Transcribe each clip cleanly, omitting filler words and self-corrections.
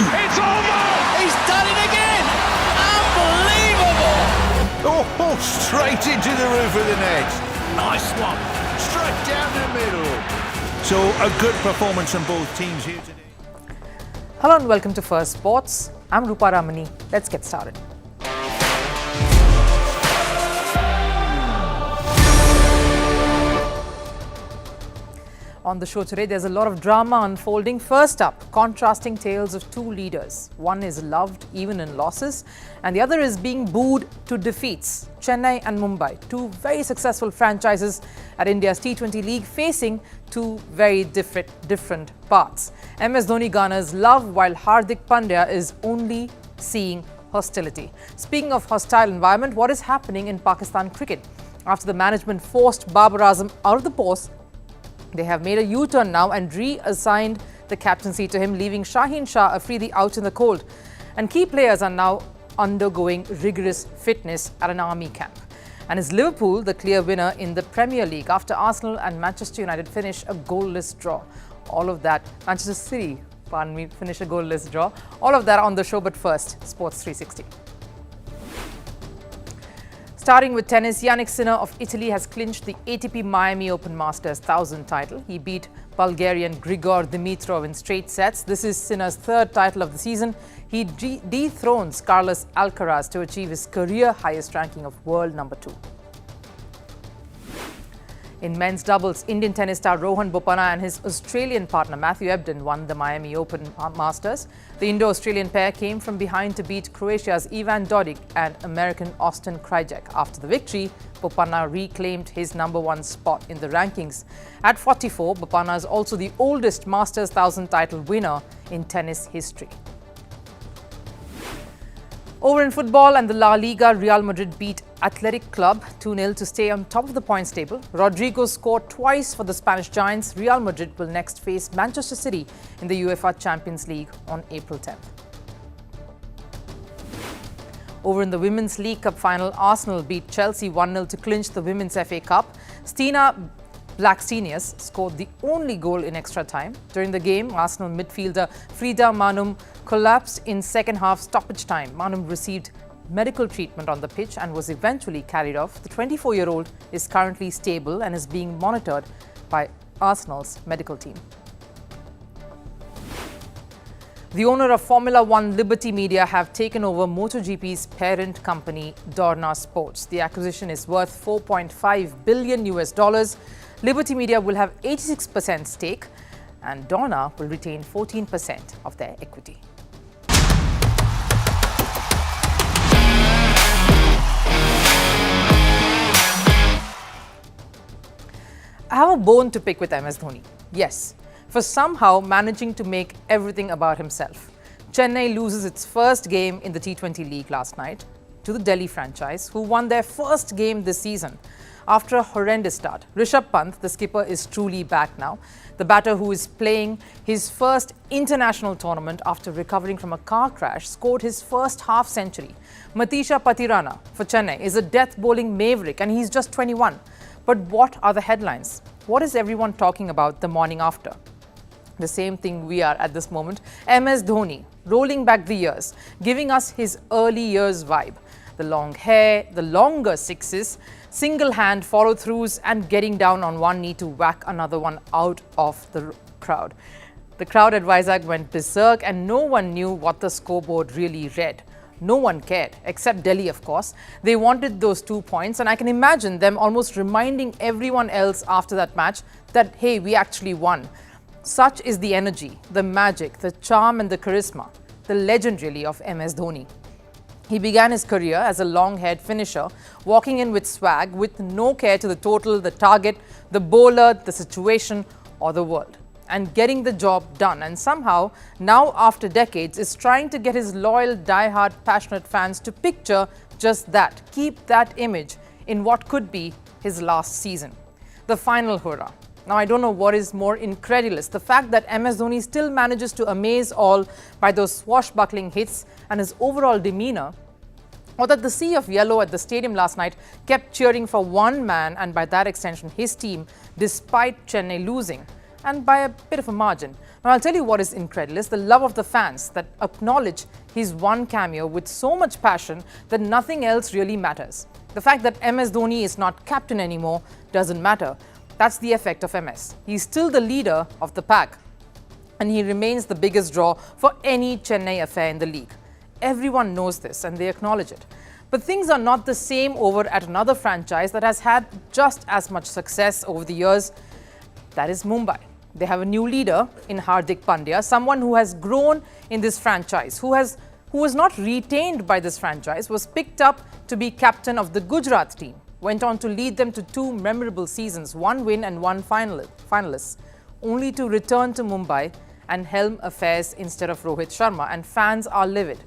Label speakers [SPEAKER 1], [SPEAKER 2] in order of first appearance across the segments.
[SPEAKER 1] It's over!
[SPEAKER 2] He's done it again! Unbelievable!
[SPEAKER 3] Oh, straight into the roof of the net.
[SPEAKER 1] Nice one.
[SPEAKER 3] Straight down the middle. So a good performance from both teams here today.
[SPEAKER 4] Hello and welcome to Firstpost. I'm Rupha Ramani. Let's get started. On the show today, there's a lot of drama unfolding. First up, contrasting tales of two leaders. One is loved even in losses, and the other is being booed to defeats. Chennai and Mumbai, two very successful franchises at India's T20 League, facing two very different paths. MS Dhoni garners love while Hardik Pandya is only seeing hostility. Speaking of hostile environment, what is happening in Pakistan cricket? After the management forced Babar Azam out of the post, they have made a U-turn now and reassigned the captaincy to him, leaving Shaheen Afridid out in the cold. And key players are now undergoing rigorous fitness at an army camp. And is Liverpool the clear winner in the Premier League after Arsenal and Manchester United finish a goalless draw? All of that, Manchester City, finish a goalless draw. All of that on the show, but first, Sports 360. Starting with tennis, Yannick Sinner of Italy has clinched the ATP Miami Open Masters 1000 title. He beat Bulgarian Grigor Dimitrov in straight sets. This is Sinner's third title of the season. He dethrones Carlos Alcaraz to achieve his career highest ranking of world number 2. In men's doubles, Indian tennis star Rohan Bopanna and his Australian partner Matthew Ebden won the Miami Open Masters. The Indo-Australian pair came from behind to beat Croatia's Ivan Dodig and American Austin Krajicek. After the victory, Bopanna reclaimed his number 1 spot in the rankings. At 44, Bopanna is also the oldest Masters 1000 title winner in tennis history. Over in football and the La Liga, Real Madrid beat Athletic Club 2-0 to stay on top of the points table. Rodrigo scored twice for the Spanish Giants. Real Madrid will next face Manchester City in the UEFA Champions League on April 10th. Over in the Women's League Cup final, Arsenal beat Chelsea 1-0 to clinch the Women's FA Cup. Stina Blackstenius scored the only goal in extra time. During the game, Arsenal midfielder Frida Manum collapsed in second half stoppage time. Manum received medical treatment on the pitch and was eventually carried off. The 24-year-old is currently stable and is being monitored by Arsenal's medical team. The owner of Formula One Liberty Media have taken over MotoGP's parent company, Dorna Sports. The acquisition is worth $4.5 billion. Liberty Media will have 86% stake and Dorna will retain 14% of their equity. I have a bone to pick with MS Dhoni. Yes, for somehow managing to make everything about himself. Chennai loses its first game in the T20 League last night to the Delhi franchise, who won their first game this season. After a horrendous start, Rishabh Pant, the skipper, is truly back now. The batter, who is playing his first international tournament after recovering from a car crash, scored his first half-century. Matisha Patirana for Chennai is a death bowling maverick and he's just 21. But what are the headlines? What is everyone talking about the morning after? The same thing we are at this moment. MS Dhoni, rolling back the years, giving us his early years vibe. The long hair, the longer sixes, single hand follow-throughs and getting down on one knee to whack another one out of the crowd. The crowd at Vizag went berserk and no one knew what the scoreboard really read. No one cared, except Delhi, of course. They wanted those 2 points, and I can imagine them almost reminding everyone else after that match that, hey, we actually won. Such is the energy, the magic, the charm and the charisma, the legend really of MS Dhoni. He began his career as a long-haired finisher, walking in with swag, with no care to the total, the target, the bowler, the situation or the world, and getting the job done. And somehow, now after decades, is trying to get his loyal, die-hard, passionate fans to picture just that, keep that image in what could be his last season. The final hurrah. Now, I don't know what is more incredulous, the fact that MS Dhoni still manages to amaze all by those swashbuckling hits and his overall demeanor, or that the sea of yellow at the stadium last night kept cheering for one man and by that extension his team despite Chennai losing. and by a bit of a margin. Now, I'll tell you what is incredible is the love of the fans that acknowledge his one cameo with so much passion that nothing else really matters. The fact that MS Dhoni is not captain anymore doesn't matter. That's the effect of MS. He's still the leader of the pack, and he remains the biggest draw for any Chennai affair in the league. Everyone knows this and they acknowledge it. But things are not the same over at another franchise that has had just as much success over the years. That is Mumbai. They have a new leader in Hardik Pandya, someone who has grown in this franchise, who was not retained by this franchise, was picked up to be captain of the Gujarat team, went on to lead them to 2 memorable seasons, 1 win and 1 finalists, only to return to Mumbai and helm affairs instead of Rohit Sharma, and fans are livid.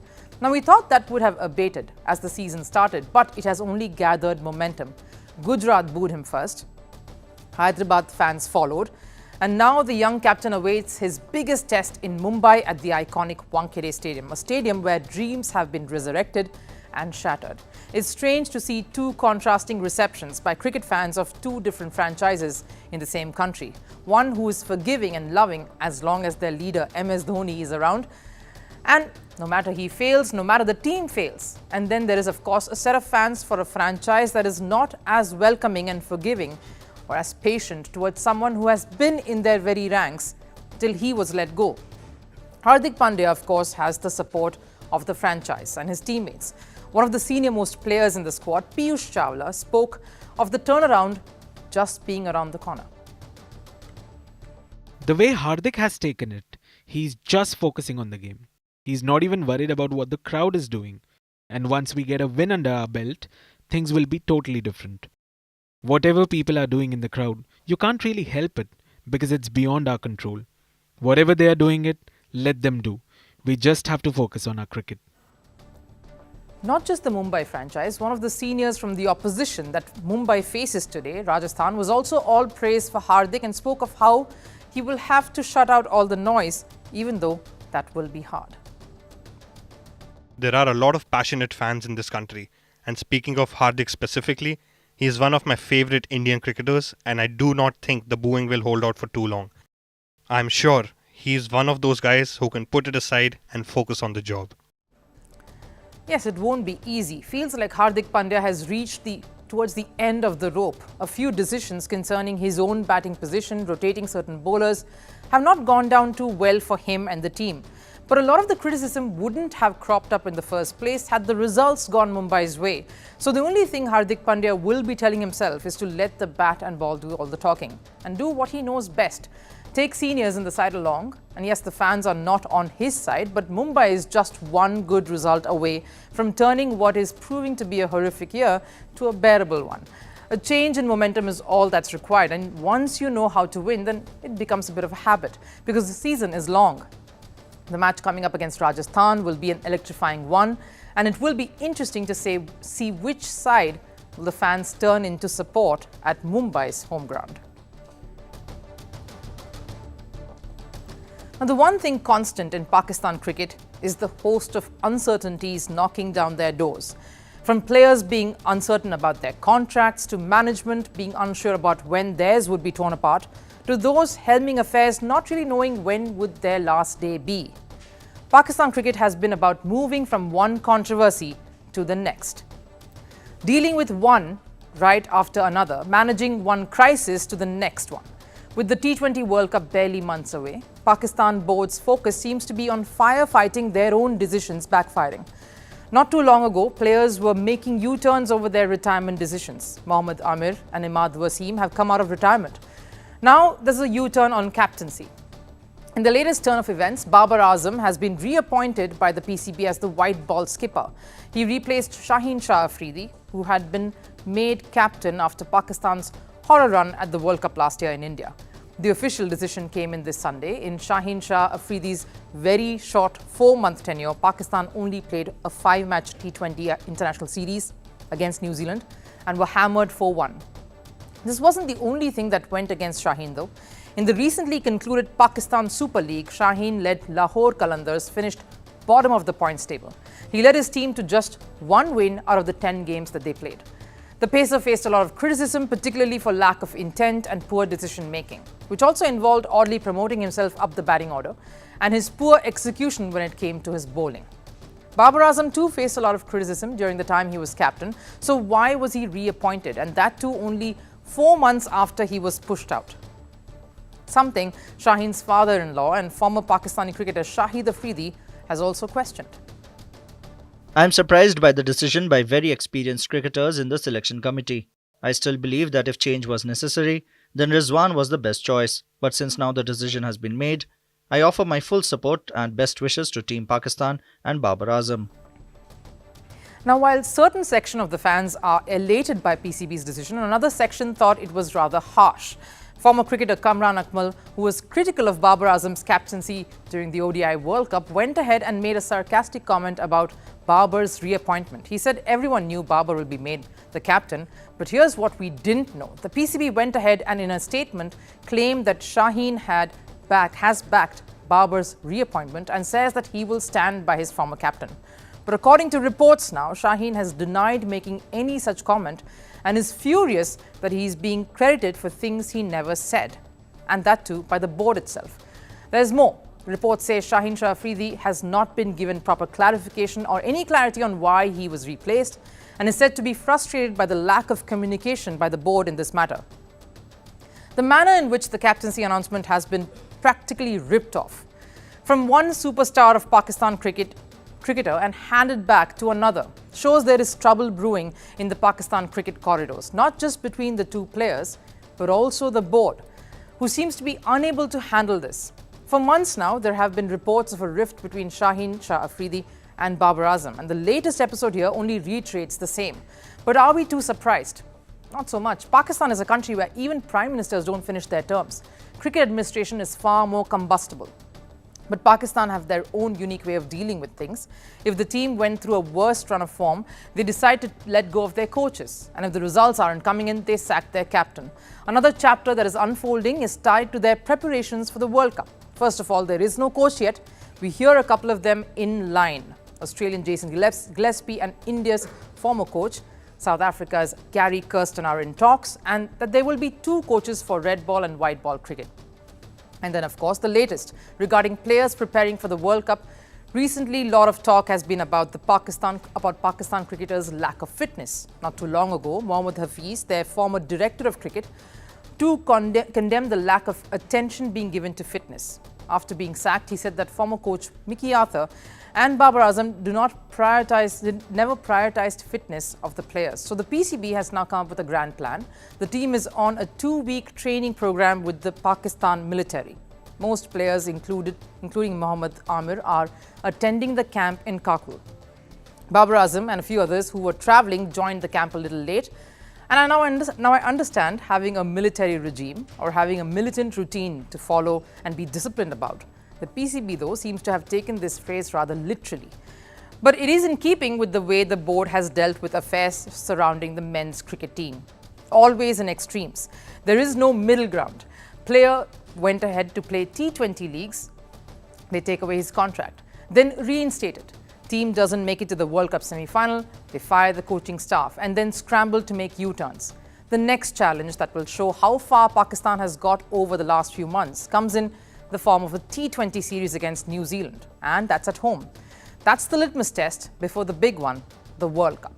[SPEAKER 4] Now, we thought that would have abated as the season started, but it has only gathered momentum. Gujarat booed him first, Hyderabad fans followed, and now the young captain awaits his biggest test in Mumbai at the iconic Wankhede Stadium, a stadium where dreams have been resurrected and shattered. It's strange to see 2 contrasting receptions by cricket fans of 2 different franchises in the same country. One who is forgiving and loving as long as their leader MS Dhoni is around, and no matter he fails, no matter the team fails. And then there is, of course, a set of fans for a franchise that is not as welcoming and forgiving or as patient towards someone who has been in their very ranks till he was let go. Hardik Pandya, of course, has the support of the franchise and his teammates. One of the senior-most players in the squad, Piyush Chawla, spoke of the turnaround just being around the corner.
[SPEAKER 5] The way Hardik has taken it, he's just focusing on the game. He's not even worried about what the crowd is doing. And once we get a win under our belt, things will be totally different. Whatever people are doing in the crowd, you can't really help it because it's beyond our control. Whatever they are doing it, let them do. We just have to focus on our cricket.
[SPEAKER 4] Not just the Mumbai franchise, one of the seniors from the opposition that Mumbai faces today, Rajasthan, was also all praise for Hardik and spoke of how he will have to shut out all the noise, even though that will be hard.
[SPEAKER 6] There are a lot of passionate fans in this country, and speaking of Hardik specifically, he is one of my favourite Indian cricketers, and I do not think the booing will hold out for too long. I am sure he is one of those guys who can put it aside and focus on the job.
[SPEAKER 4] Yes, it won't be easy. Feels like Hardik Pandya has reached towards the end of the rope. A few decisions concerning his own batting position, rotating certain bowlers, have not gone down too well for him and the team. But a lot of the criticism wouldn't have cropped up in the first place had the results gone Mumbai's way. So the only thing Hardik Pandya will be telling himself is to let the bat and ball do all the talking and do what he knows best. Take seniors in the side along, and yes, the fans are not on his side, but Mumbai is just one good result away from turning what is proving to be a horrific year to a bearable one. A change in momentum is all that's required, and once you know how to win, then it becomes a bit of a habit because the season is long. The match coming up against Rajasthan will be an electrifying one, and it will be interesting to see which side will the fans turn into support at Mumbai's home ground. Now, the one thing constant in Pakistan cricket is the host of uncertainties knocking down their doors. From players being uncertain about their contracts, to management being unsure about when theirs would be torn apart, to those helming affairs not really knowing when would their last day be. Pakistan cricket has been about moving from one controversy to the next. Dealing with one right after another, managing one crisis to the next one. With the T20 World Cup barely months away, Pakistan board's focus seems to be on firefighting their own decisions backfiring. Not too long ago, players were making U-turns over their retirement decisions. Mohammad Amir and Imad Wasim have come out of retirement. Now there's a U-turn on captaincy. In the latest turn of events, Babar Azam has been reappointed by the PCB as the white ball skipper. He replaced Shaheen Afridid, who had been made captain after Pakistan's horror run at the World Cup last year in India. The official decision came in this Sunday. In Shaheen Afridid's very short 4-month tenure, Pakistan only played a 5-match T20 international series against New Zealand and were hammered 4-1. This wasn't the only thing that went against Shaheen though. In the recently concluded Pakistan Super League, Shaheen-led Lahore Qalandars finished bottom of the points table. He led his team to just 1 win out of the 10 games that they played. The pacer faced a lot of criticism, particularly for lack of intent and poor decision-making, which also involved oddly promoting himself up the batting order and his poor execution when it came to his bowling. Babar Azam too faced a lot of criticism during the time he was captain, so why was he reappointed, and that too only 4 months after he was pushed out? Something Shaheen's father-in-law and former Pakistani cricketer Shaheen Afridid has also questioned.
[SPEAKER 7] I am surprised by the decision by very experienced cricketers in the selection committee. I still believe that if change was necessary, then Rizwan was the best choice. But since now the decision has been made, I offer my full support and best wishes to Team Pakistan and Babar Azam.
[SPEAKER 4] Now, while certain section of the fans are elated by PCB's decision, another section thought it was rather harsh. Former cricketer Kamran Akmal, who was critical of Babar Azam's captaincy during the ODI World Cup, went ahead and made a sarcastic comment about Babar's reappointment. He said everyone knew Babar will be made the captain, but here's what we didn't know. The PCB went ahead and in a statement claimed that Shaheen has backed Babar's reappointment and says that he will stand by his former captain. But according to reports now, Shaheen has denied making any such comment and is furious that he is being credited for things he never said, and that too by the board itself. There's more. Reports say Shaheen Afridid has not been given proper clarification or any clarity on why he was replaced and is said to be frustrated by the lack of communication by the board in this matter. The manner in which the captaincy announcement has been practically ripped off from one superstar of Pakistan cricketer and handed back to another shows there is trouble brewing in the Pakistan cricket corridors, not just between the two players, but also the board, who seems to be unable to handle this. For months now, there have been reports of a rift between Shaheen Afridid and Babar Azam, and the latest episode here only reiterates the same. But are we too surprised? Not so much. Pakistan is a country where even prime ministers don't finish their terms. Cricket administration is far more combustible. But Pakistan have their own unique way of dealing with things. If the team went through a worst run of form, they decide to let go of their coaches. And if the results aren't coming in, they sack their captain. Another chapter that is unfolding is tied to their preparations for the World Cup. First of all, there is no coach yet. We hear a couple of them in line. Australian Jason Gillespie and India's former coach, South Africa's Gary Kirsten, are in talks, and that there will be 2 coaches for red ball and white ball cricket. And then, of course, the latest regarding players preparing for the World Cup. Recently, a lot of talk has been about Pakistan cricketers' lack of fitness. Not too long ago, Mohammad Hafiz, their former director of cricket, too condemned the lack of attention being given to fitness. After being sacked, he said that former coach Mickey Arthur and Babar Azam never prioritized fitness of the players. So the PCB has now come up with a grand plan. The team is on a 2-week training program with the Pakistan military. Most players, including Mohammad Amir, are attending the camp in Kabul. Babar Azam and a few others who were traveling joined the camp a little late. And now I understand having a military regime or having a militant routine to follow and be disciplined about. The PCB, though, seems to have taken this phrase rather literally. But it is in keeping with the way the board has dealt with affairs surrounding the men's cricket team. Always in extremes. There is no middle ground. Player went ahead to play T20 leagues. They take away his contract. Then reinstate it. Team doesn't make it to the World Cup semi-final, they fire the coaching staff and then scramble to make U-turns. The next challenge that will show how far Pakistan has got over the last few months comes in the form of a T20 series against New Zealand, and that's at home. That's the litmus test before the big one, the World Cup.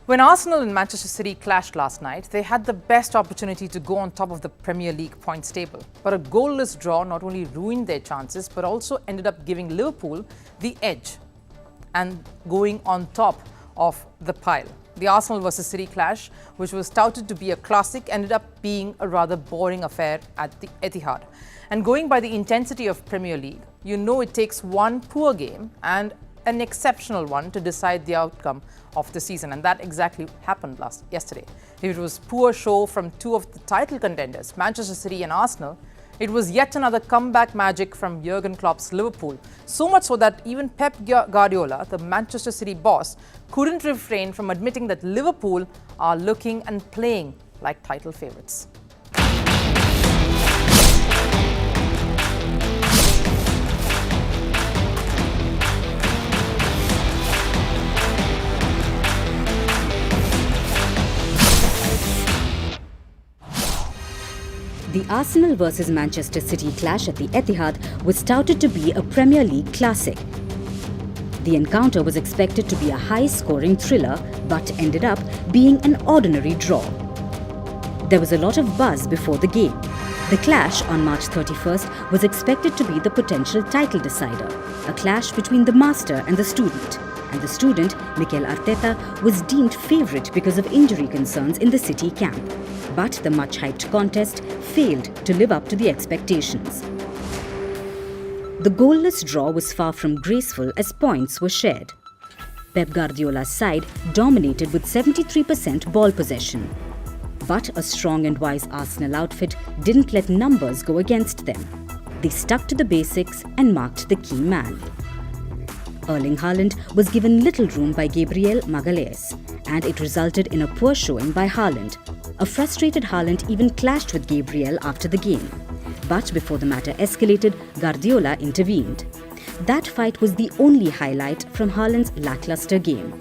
[SPEAKER 4] When Arsenal and Manchester City clashed last night, they had the best opportunity to go on top of the Premier League points table. But a goalless draw not only ruined their chances, but also ended up giving Liverpool the edge and going on top of the pile. The Arsenal versus City clash, which was touted to be a classic, ended up being a rather boring affair at the Etihad. And going by the intensity of Premier League, you know it takes one poor game and an exceptional one to decide the outcome of the season, and that exactly happened yesterday. It was poor show from 2 of the title contenders, Manchester City and Arsenal. It was yet another comeback magic from Jurgen Klopp's Liverpool, so much so that even Pep Guardiola, the Manchester City boss, couldn't refrain from admitting that Liverpool are looking and playing like title favourites.
[SPEAKER 8] The Arsenal vs Manchester City clash at the Etihad was touted to be a Premier League classic. The encounter was expected to be a high-scoring thriller, but ended up being an ordinary draw. There was a lot of buzz before the game. The clash on March 31st was expected to be the potential title decider, a clash between the master and the student. And the student, Mikel Arteta, was deemed favourite because of injury concerns in the City camp. But the much-hyped contest failed to live up to the expectations. The goalless draw was far from graceful as points were shared. Pep Guardiola's side dominated with 73% ball possession. But a strong and wise Arsenal outfit didn't let numbers go against them. They stuck to the basics and marked the key man. Erling Haaland was given little room by Gabriel Magalhaes, and it resulted in a poor showing by Haaland. A frustrated Haaland even clashed with Gabriel after the game. But before the matter escalated, Guardiola intervened. That fight was the only highlight from Haaland's lackluster game.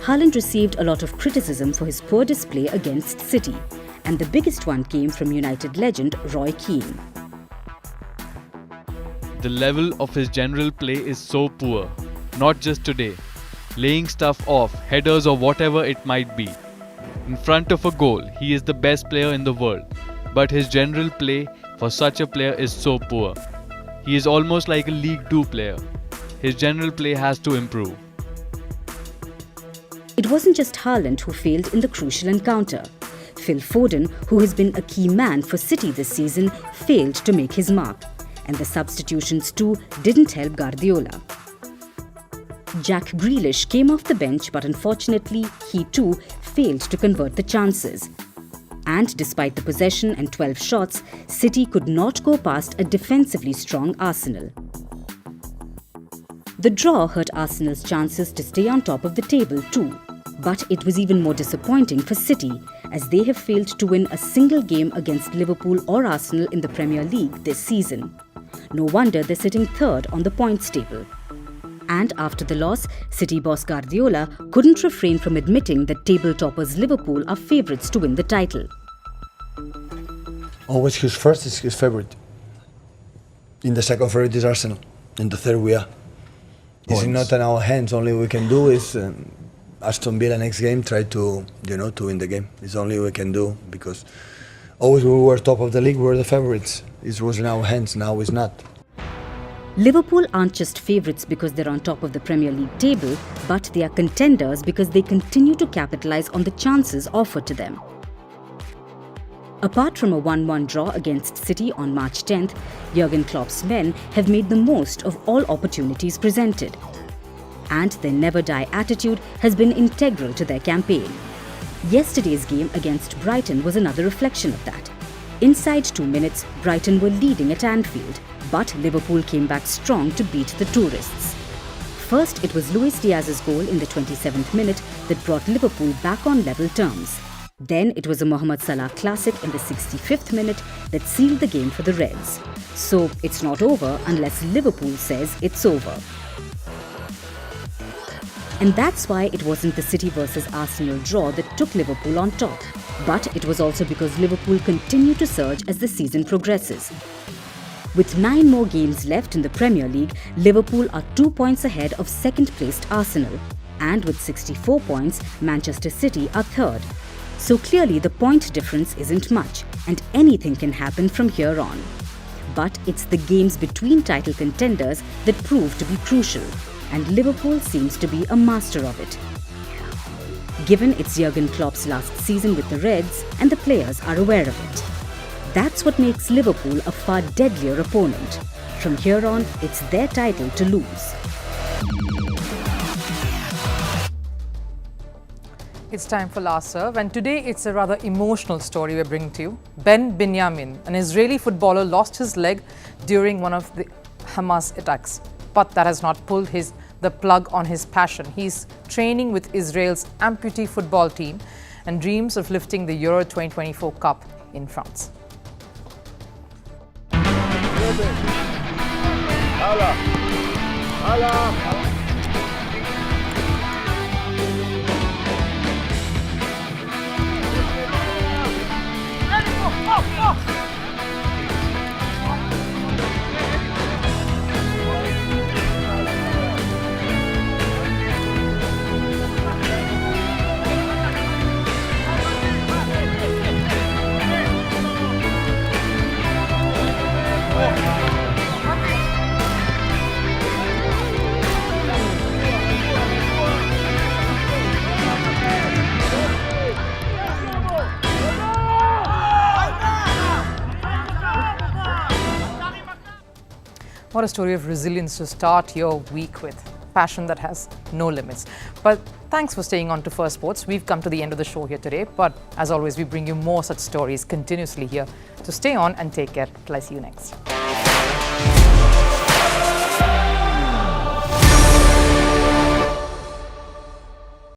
[SPEAKER 8] Haaland received a lot of criticism for his poor display against City, and the biggest one came from United legend Roy Keane.
[SPEAKER 9] The level of his general play is so poor, not just today. Laying stuff off, headers or whatever it might be. In front of a goal, he is the best player in the world, but his general play for such a player is so poor. He is almost like a League 2 player. His general play has to improve.
[SPEAKER 8] It wasn't just Haaland who failed in the crucial encounter. Phil Foden, who has been a key man for City this season, failed to make his mark. And the substitutions too didn't help Guardiola. Jack Grealish came off the bench, but unfortunately, he too failed to convert the chances. And despite the possession and 12 shots, City could not go past a defensively strong Arsenal. The draw hurt Arsenal's chances to stay on top of the table too. But it was even more disappointing for City, as they have failed to win a single game against Liverpool or Arsenal in the Premier League this season. No wonder they're sitting third on the points table. And after the loss, City boss Guardiola couldn't refrain from admitting that table toppers Liverpool are favourites to win the title.
[SPEAKER 10] Always who's first is his favourite. In the second favourite is Arsenal. In the third we are. It's not in our hands. Only we can do is Aston Villa next game try to to win the game. It's only we can do, because always we were top of the league, we were the favourites. It was in our hands, now it's not.
[SPEAKER 8] Liverpool aren't just favourites because they're on top of the Premier League table, but they are contenders because they continue to capitalise on the chances offered to them. Apart from a 1-1 draw against City on March 10th, Jurgen Klopp's men have made the most of all opportunities presented. And their never-die attitude has been integral to their campaign. Yesterday's game against Brighton was another reflection of that. Inside 2 minutes, Brighton were leading at Anfield, but Liverpool came back strong to beat the tourists. First, it was Luis Diaz's goal in the 27th minute that brought Liverpool back on level terms. Then it was a Mohamed Salah classic in the 65th minute that sealed the game for the Reds. So it's not over unless Liverpool says it's over. And that's why it wasn't the City vs Arsenal draw that took Liverpool on top. But it was also because Liverpool continued to surge as the season progresses. With 9 more games left in the Premier League, Liverpool are 2 points ahead of second-placed Arsenal. And with 64 points, Manchester City are third. So clearly the point difference isn't much, and anything can happen from here on. But it's the games between title contenders that prove to be crucial, and Liverpool seems to be a master of it. Given it's Jurgen Klopp's last season with the Reds, and the players are aware of it. That's what makes Liverpool a far deadlier opponent. From here on, it's their title to lose.
[SPEAKER 4] It's time for Last Serve, and today it's a rather emotional story we're bringing to you. Ben Binyamin, an Israeli footballer, lost his leg during one of the Hamas attacks. But that has not pulled the plug on his passion. He's training with Israel's amputee football team and dreams of lifting the Euro 2024 Cup in France. What a story of resilience to start your week with. Passion that has no limits. But thanks for staying on to Firstpost. We've come to the end of the show here today. But as always, we bring you more such stories continuously here. So stay on and take care till I see you next.